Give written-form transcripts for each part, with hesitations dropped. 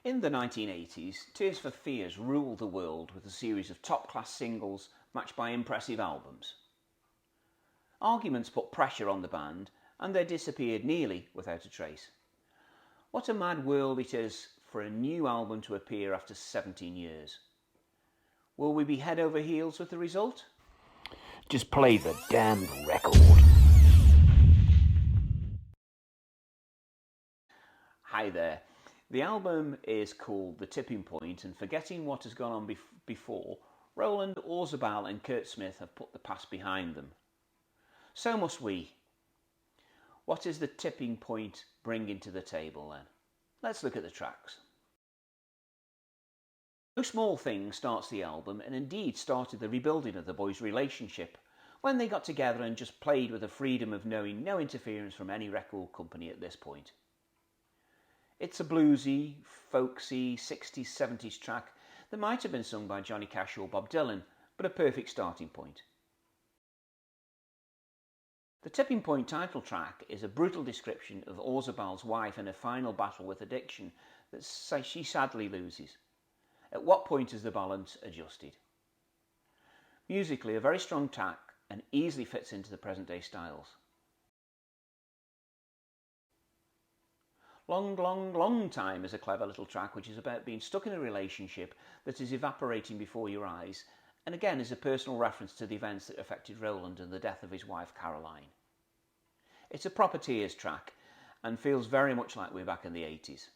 In the 1980s, Tears for Fears ruled the world with a series of top-class singles matched by impressive albums. Arguments put pressure on the band and they disappeared nearly without a trace. What a mad world it is for a new album to appear after 17 years. Will we be head over heels with the result? Just play the damned record. Hi there. The album is called The Tipping Point, and forgetting what has gone on before, Roland Orzabal and Kurt Smith have put the past behind them. So must we. What is the tipping point bringing to the table then? Let's look at the tracks. No Small Thing starts the album and indeed started the rebuilding of the boys' relationship when they got together and just played with the freedom of knowing no interference from any record company at this point. It's a bluesy, folksy, 60s, 70s track that might have been sung by Johnny Cash or Bob Dylan, but a perfect starting point. The Tipping Point title track is a brutal description of Orzabal's wife in a final battle with addiction that she sadly loses. At what point is the balance adjusted? Musically, a very strong track and easily fits into the present day styles. Long, Long, Long Time is a clever little track which is about being stuck in a relationship that is evaporating before your eyes, and again is a personal reference to the events that affected Roland and the death of his wife Caroline. It's a proper tears track and feels very much like we're back in the 80s.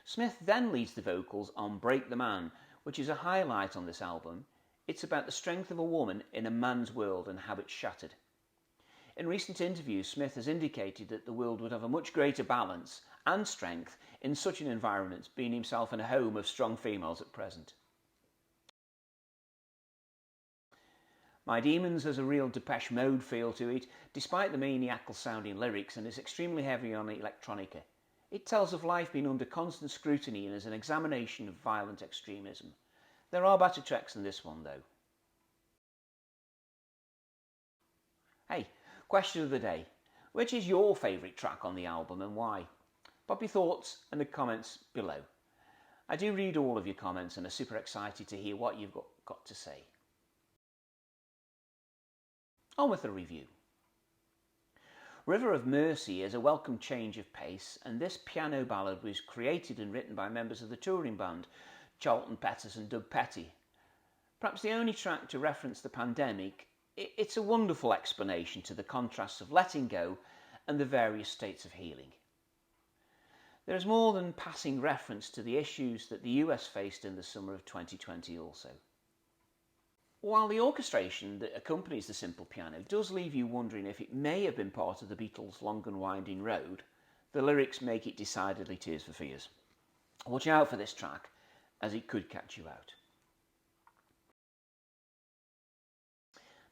Smith then leads the vocals on Break the Man, which is a highlight on this album. It's about the strength of a woman in a man's world and how it's shattered. In recent interviews, Smith has indicated that the world would have a much greater balance and strength in such an environment, being himself in a home of strong females at present. My Demons has a real Depeche Mode feel to it, despite the maniacal sounding lyrics, and is extremely heavy on electronica. It tells of life being under constant scrutiny and is an examination of violent extremism. There are better tracks than this one though. Hey, question of the day. Which is your favourite track on the album and why? Pop your thoughts in the comments below. I do read all of your comments and are super excited to hear what you've got to say. On with the review. River of Mercy is a welcome change of pace, and this piano ballad was created and written by members of the touring band Charlton Pettus and Doug Petty. Perhaps the only track to reference the pandemic, it's a wonderful explanation to the contrasts of letting go and the various states of healing. There is more than passing reference to the issues that the US faced in the summer of 2020 also. While the orchestration that accompanies the simple piano does leave you wondering if it may have been part of the Beatles' Long and Winding Road, the lyrics make it decidedly Tears for Fears. Watch out for this track, as it could catch you out.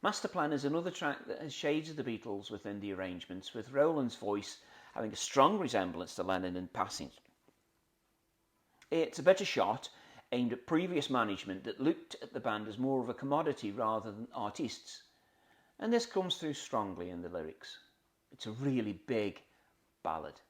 Masterplan is another track that has shades of the Beatles within the arrangements, with Roland's voice having a strong resemblance to Lennon in passing. It's a better shot, aimed at previous management that looked at the band as more of a commodity rather than artists, and this comes through strongly in the lyrics. It's a really big ballad.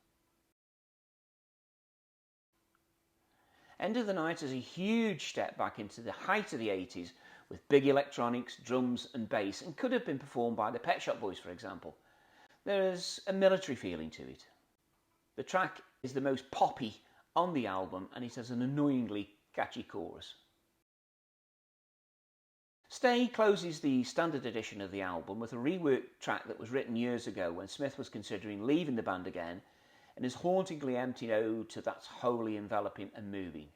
End of the Night is a huge step back into the height of the 80s with big electronics, drums and bass, and could have been performed by the Pet Shop Boys, for example. There is a military feeling to it. The track is the most poppy on the album and it has an annoyingly catchy chorus. Stay closes the standard edition of the album with a reworked track that was written years ago when Smith was considering leaving the band again, and his hauntingly empty ode to that's wholly enveloping and moving.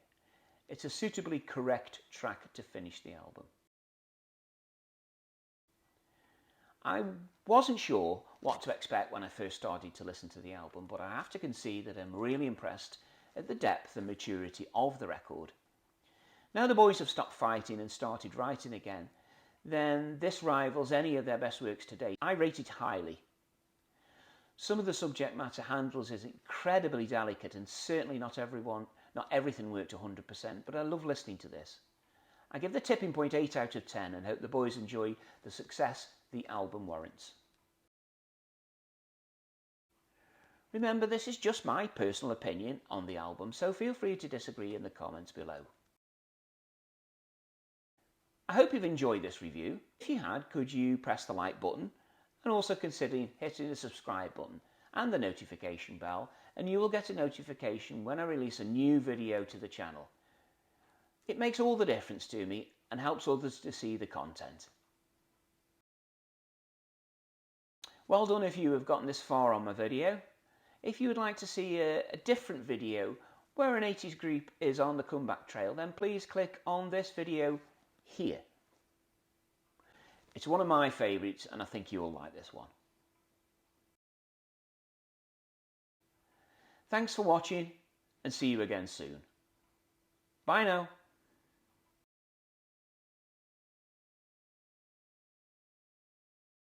It's a suitably correct track to finish the album. I wasn't sure what to expect when I first started to listen to the album, but I have to concede that I'm really impressed at the depth and maturity of the record. Now the boys have stopped fighting and started writing again, then this rivals any of their best works to date. I rate it highly. Some of the subject matter handles is incredibly delicate and certainly not everything worked 100%, but I love listening to this. I give the Tipping Point 8 out of 10 and hope the boys enjoy the success the album warrants. Remember, this is just my personal opinion on the album, so feel free to disagree in the comments below. I hope you've enjoyed this review. If you had, could you press the like button and also consider hitting the subscribe button and the notification bell, and you will get a notification when I release a new video to the channel. It makes all the difference to me and helps others to see the content. Well done if you have gotten this far on my video. If you would like to see a different video where an 80s group is on the comeback trail, then please click on this video here. It's one of my favourites and I think you will like this one. Thanks for watching and see you again soon. Bye now.